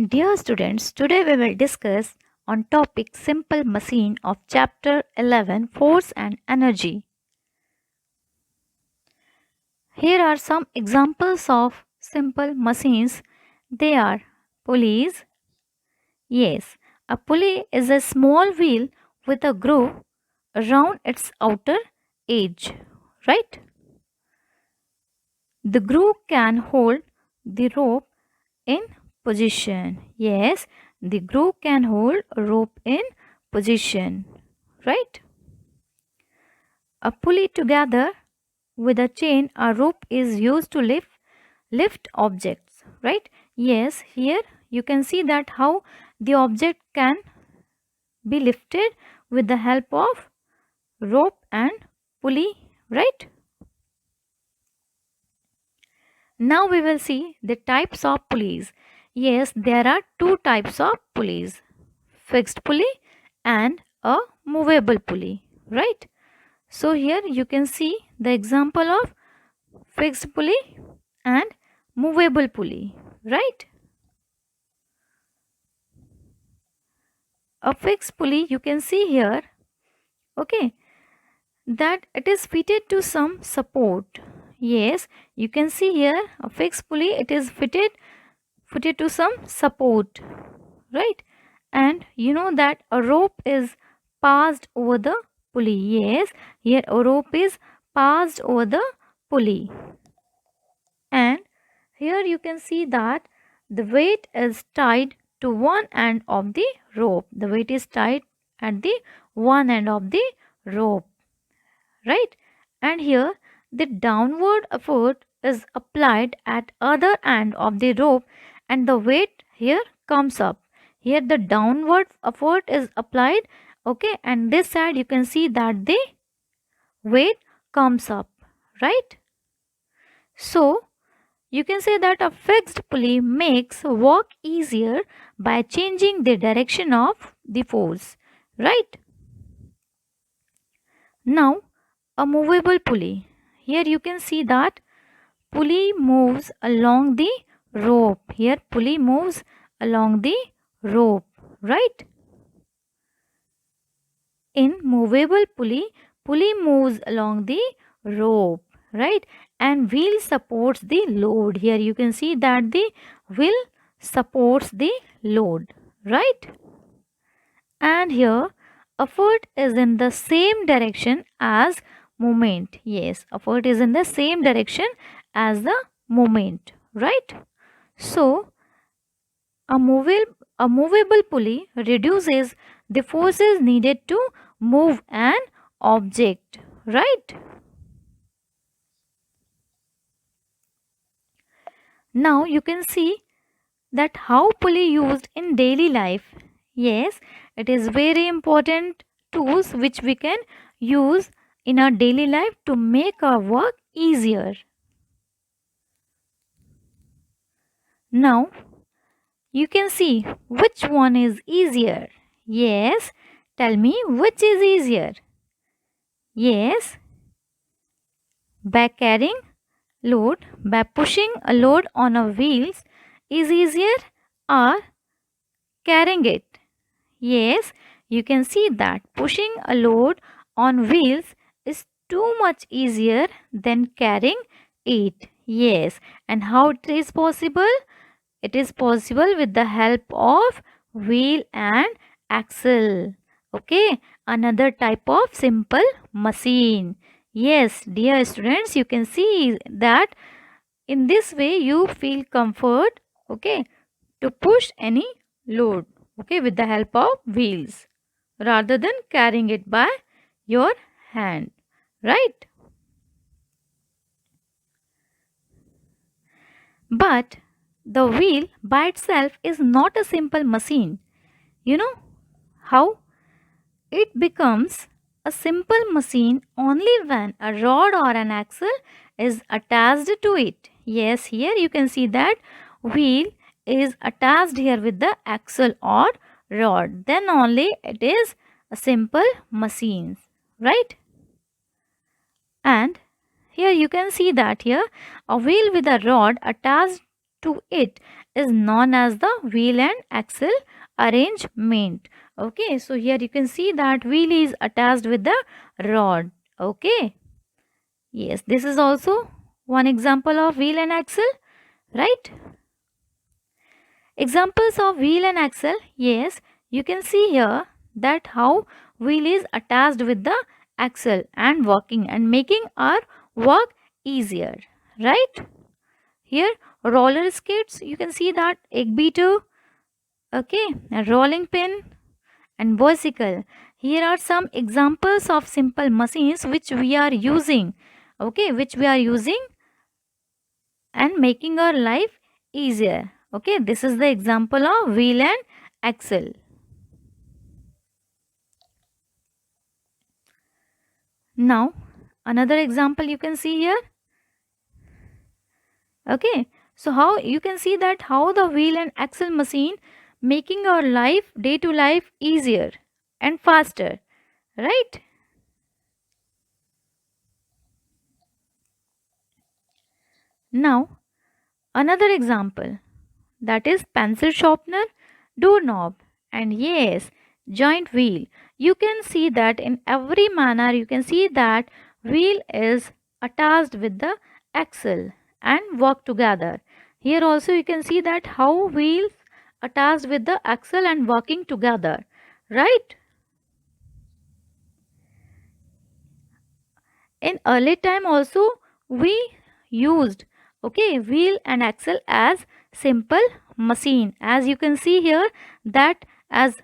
Dear students, today we will discuss on topic simple machine of chapter 11 force and energy. Here are some examples of simple machines. They are pulleys. Yes, a pulley is a small wheel with a groove around its outer edge, right? The groove can hold the rope in position. Yes, the groove can hold a rope in position, right? A pulley together with a chain or rope is used to lift objects, right? Yes, here you can see that how the object can be lifted with the help of rope and pulley, right? Now we will see the types of pulleys. Yes, there are two types of pulleys, fixed pulley and a movable pulley, right? So here you can see the example of fixed pulley and movable pulley, right? A fixed pulley you can see here, okay, that it is fitted to some support. Yes, you can see here a fixed pulley, it is fitted to some support, right? And you know that a rope is passed over the pulley. Yes, here a rope is passed over the pulley. And here you can see that the weight is tied to one end of the rope. The weight is tied at the one end of the rope, right? And here the downward effort is applied at other end of the rope and the weight here comes up. Here the downward effort is applied, okay, and this side you can see that the weight comes up, right? So you can say that a fixed pulley makes work easier by changing the direction of the force, right? Now, a movable pulley. Here you can see that pulley moves along the rope. Here pulley moves along the rope, right? In movable pulley, pulley moves along the rope, right? And wheel supports the load. Here you can see that the wheel supports the load, right? And here effort is in the same direction as movement. Yes, effort is in the same direction as the movement, right? So a movable pulley reduces the forces needed to move an object, right? Now you can see that how pulley used in daily life. Yes, it is very important tools which we can use in our daily life to make our work easier. Now you can see which one is easier. Yes, tell me which is easier. Yes, by carrying load, by pushing a load on a wheels is easier or carrying it. Yes, you can see that pushing a load on wheels is too much easier than carrying it. Yes, and how it is possible? It is possible with the help of wheel and axle. Okay, another type of simple machine. Yes, dear students, you can see that in this way you feel comfort, okay, to push any load, okay, with the help of wheels rather than carrying it by your hand, right? But the wheel by itself is not a simple machine. You know how it becomes a simple machine only when a rod or an axle is attached to it. Yes, here you can see that wheel is attached here with the axle or rod. Then only it is a simple machine, right? And here you can see that here a wheel with a rod attached to it is known as the wheel and axle arrangement. Okay, so here you can see that wheel is attached with the rod. Okay, yes, this is also one example of wheel and axle, right? Examples of wheel and axle. Yes, you can see here that how wheel is attached with the axle and working and making our work easier, right? Here roller skates, you can see that egg beater, okay, a rolling pin and bicycle. Here are some examples of simple machines which we are using, okay, which we are using and making our life easier. Okay, this is the example of wheel and axle. Now another example you can see here. Okay, so how you can see that how the wheel and axle machine making our life day to life easier and faster, right? Now another example, that is pencil sharpener, doorknob, and yes, joint wheel. You can see that in every manner you can see that wheel is attached with the axle and work together. Here also you can see that how wheels attached with the axle and working together, right? In early time also we used, okay, wheel and axle as simple machine, as you can see here that as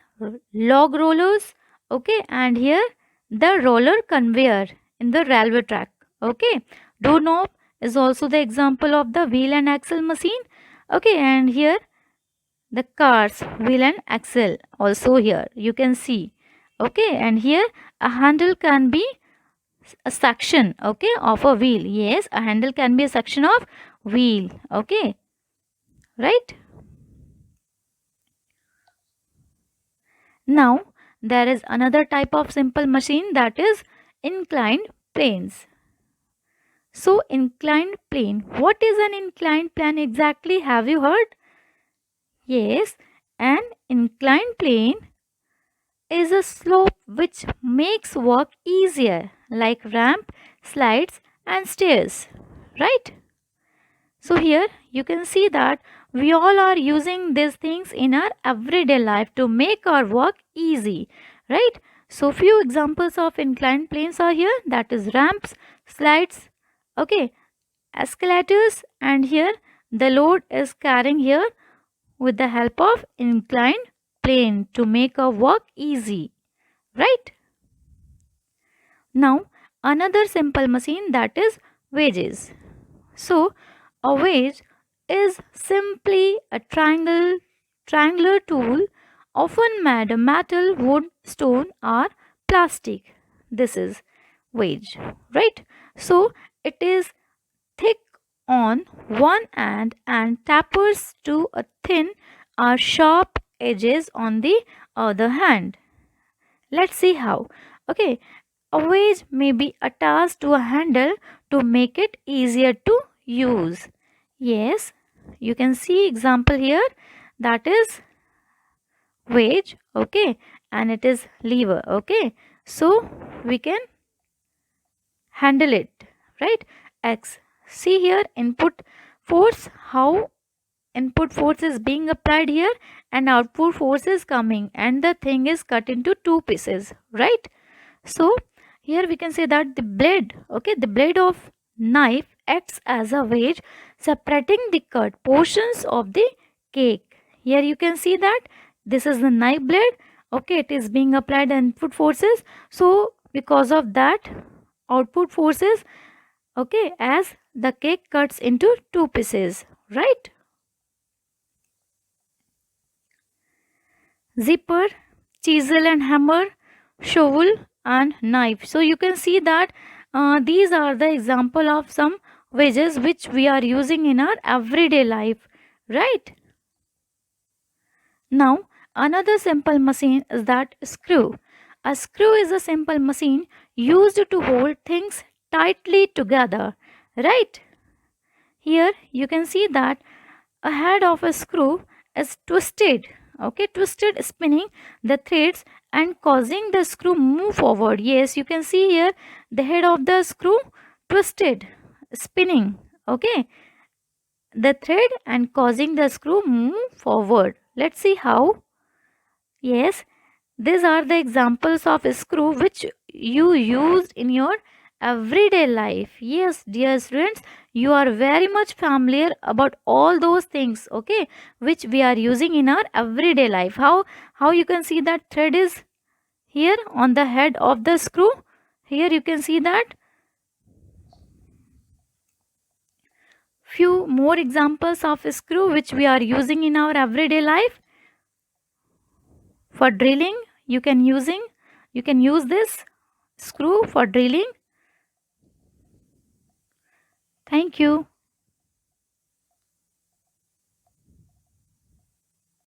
log rollers, okay, and here the roller conveyor in the railway track. Okay, doorknob is also the example of the wheel and axle machine. Okay, and here the cars wheel and axle also here you can see. Okay, and here a handle can be a section, okay, of a wheel. Yes, a handle can be a section of wheel. Okay, right? Now there is another type of simple machine, that is inclined planes. So inclined plane, what is an inclined plane exactly, have you heard? Yes, an inclined plane is a slope which makes work easier, like ramp, slides and stairs, right? So here you can see that we all are using these things in our everyday life to make our work easy, right? So few examples of inclined planes are here, that is ramps, slides, okay, escalators, and here the load is carrying here with the help of inclined plane to make our work easy, right? Now another simple machine, that is wedges. So a wedge is simply a triangular tool, often made of metal, wood, stone or plastic. This is wedge, right? So it is thick on one end and tapers to a thin or sharp edges on the other hand. Let's see how. Okay, a wedge may be attached to a handle to make it easier to use. Yes, you can see example here, that is wedge, okay, and it is lever, okay. So we can handle it, right? X. See here input force, how input force is being applied here and output force is coming and the thing is cut into two pieces, right? So here we can say that the blade, okay, the blade of knife acts as a wedge separating the cut portions of the cake. Here you can see that this is the knife blade, okay, it is being applied input forces. So because of that output forces, okay, as the cake cuts into two pieces, right? Zipper, chisel and hammer, shovel and knife. So you can see that these are the example of some wedges which we are using in our everyday life, right? Now another simple machine is that screw. A screw is a simple machine used to hold things tightly together, right? Here you can see that a head of a screw is twisted, okay, twisted, spinning the threads and causing the screw move forward. Yes, you can see here the head of the screw twisted, spinning, okay, the thread and causing the screw move forward. Let's see how. Yes, these are the examples of a screw which you used in your everyday life. Yes, dear students, you are very much familiar about all those things, okay, which we are using in our everyday life. How you can see that thread is here on the head of the screw. Here you can see that. Few more examples of a screw which we are using in our everyday life. For drilling, you can use this screw for drilling. Thank you.